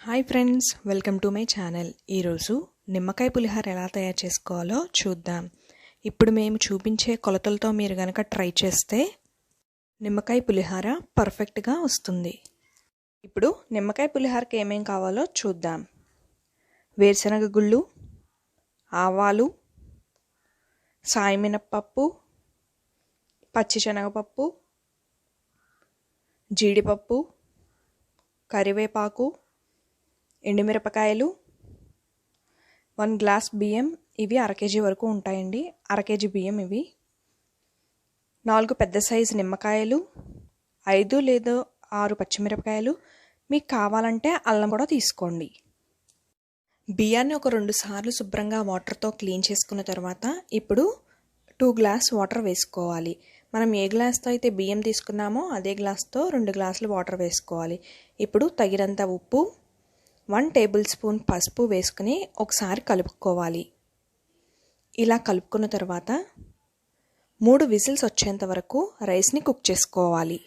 Hi friends, welcome to my channel. ఈరోజు నిమ్మకాయ పులిహోర ఎలా తయారు చేసుకోవాలో చూద్దాం. ఇప్పుడు మేము చూపించే కొలతలతో మీరు కనుక ట్రై చేస్తే నిమ్మకాయ పులిహోర పర్ఫెక్ట్గా వస్తుంది. ఇప్పుడు నిమ్మకాయ పులిహోరకి ఏమేం కావాలో చూద్దాం. వేరుశనగ గుళ్ళు, ఆవాలు, సాయి మినప్పప్పు, పచ్చిశనగపప్పు, జీడిపప్పు, కరివేపాకు, ఎండుమిరపకాయలు, 1 గ్లాస్ బియ్యం. ఇవి 1/2 కేజీ వరకు ఉంటాయండి. 1/2 కేజీ బియ్యం ఇవి. 4 పెద్ద సైజు నిమ్మకాయలు, 5 లేదా 6 పచ్చిమిరపకాయలు. మీకు కావాలంటే అల్లం కూడా తీసుకోండి. బియ్యాన్ని ఒక 2 సార్లు శుభ్రంగా వాటర్తో క్లీన్ చేసుకున్న తర్వాత ఇప్పుడు 2 గ్లాస్ వాటర్ వేసుకోవాలి. మనం ఏ గ్లాస్తో అయితే బియ్యం తీసుకున్నామో అదే గ్లాస్తో 2 గ్లాసులు వాటర్ వేసుకోవాలి. ఇప్పుడు తగినంత ఉప్పు, 1 టేబుల్ స్పూన్ పసుపు వేసుకుని ఒకసారి కలుపుకోవాలి. ఇలా కలుపుకున్న తర్వాత 3 విజిల్స్ వచ్చేంత వరకు రైస్ని కుక్ చేసుకోవాలి.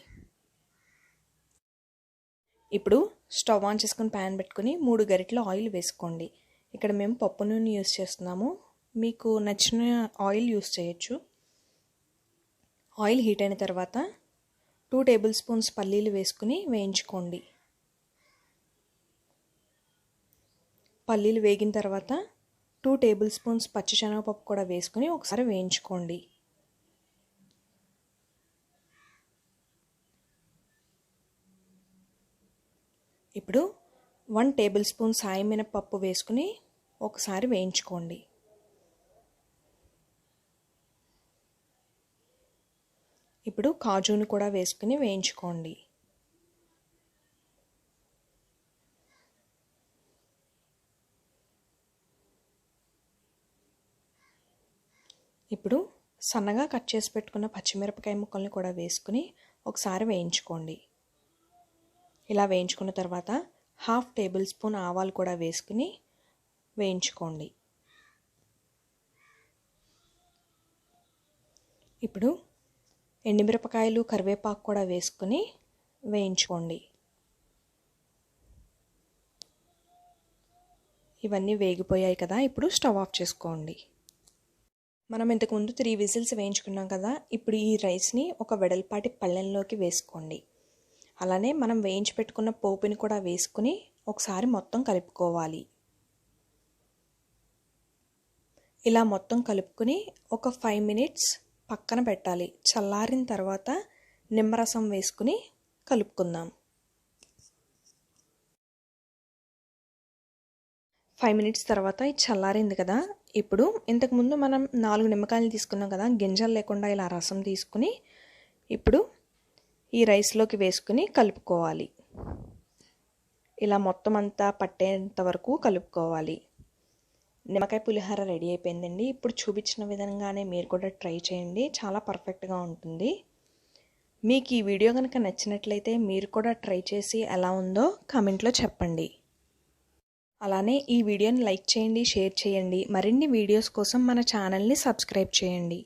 ఇప్పుడు స్టవ్ ఆన్ చేసుకుని ప్యాన్ పెట్టుకుని 3 గరిటెల ఆయిల్ వేసుకోండి. ఇక్కడ మేము పప్పు నూనె యూస్ చేస్తున్నాము. మీకు నచ్చిన ఆయిల్ యూస్ చేయొచ్చు. ఆయిల్ హీట్ అయిన తర్వాత 2 టేబుల్ స్పూన్స్ పల్లీలు వేసుకుని వేయించుకోండి. పల్లీలు వేగిన తర్వాత 2 టేబుల్ స్పూన్స్ పచ్చిశనగపప్పు కూడా వేసుకుని ఒకసారి వేయించుకోండి. ఇప్పుడు 1 టేబుల్ స్పూన్ సాయి మినప్పప్పు వేసుకుని ఒకసారి వేయించుకోండి. ఇప్పుడు కాజును కూడా వేసుకుని వేయించుకోండి. ఇప్పుడు సన్నగా కట్ చేసి పెట్టుకున్న పచ్చిమిరపకాయ ముక్కల్ని కూడా వేసుకుని ఒకసారి వేయించుకోండి. ఇలా వేయించుకున్న తర్వాత 1/2 టేబుల్ స్పూన్ ఆవాలు కూడా వేసుకుని వేయించుకోండి. ఇప్పుడు ఎండుమిరపకాయలు, కరివేపాకు కూడా వేసుకుని వేయించుకోండి. ఇవన్నీ వేగిపోయాయి కదా, ఇప్పుడు స్టవ్ ఆఫ్ చేసుకోండి. మనం ఇంతకుముందు 3 విజిల్స్ వేయించుకున్నాం కదా, ఇప్పుడు ఈ రైస్ని ఒక వెడల్పాటి పళ్ళెంలోకి వేసుకోండి. అలానే మనం వేయించి పెట్టుకున్న పోపుని కూడా వేసుకుని ఒకసారి మొత్తం కలుపుకోవాలి. ఇలా మొత్తం కలుపుకుని ఒక 5 మినిట్స్ పక్కన పెట్టాలి. చల్లారిన తర్వాత నిమ్మరసం వేసుకుని కలుపుకుందాం. 5 మినిట్స్ తర్వాత ఇది చల్లారింది కదా, ఇప్పుడు ఇంతకుముందు మనం 4 నిమ్మకాయలు తీసుకున్నాం కదా, గింజలు లేకుండా ఇలా రసం తీసుకుని ఇప్పుడు ఈ రైస్లోకి వేసుకుని కలుపుకోవాలి. ఇలా మొత్తం అంతా పట్టేంత వరకు కలుపుకోవాలి. నిమ్మకాయ పులిహోర రెడీ అయిపోయిందండి. ఇప్పుడు చూపించిన విధంగానే మీరు కూడా ట్రై చేయండి, చాలా పర్ఫెక్ట్గా ఉంటుంది. మీకు ఈ వీడియో కనుక నచ్చినట్లయితే మీరు కూడా ట్రై చేసి ఎలా ఉందో కామెంట్లో చెప్పండి. అలానే ఈ వీడియోని లైక్ చేయండి, షేర్ చేయండి. మరిన్ని వీడియోస్ కోసం మన ఛానల్ని సబ్స్క్రైబ్ చేయండి.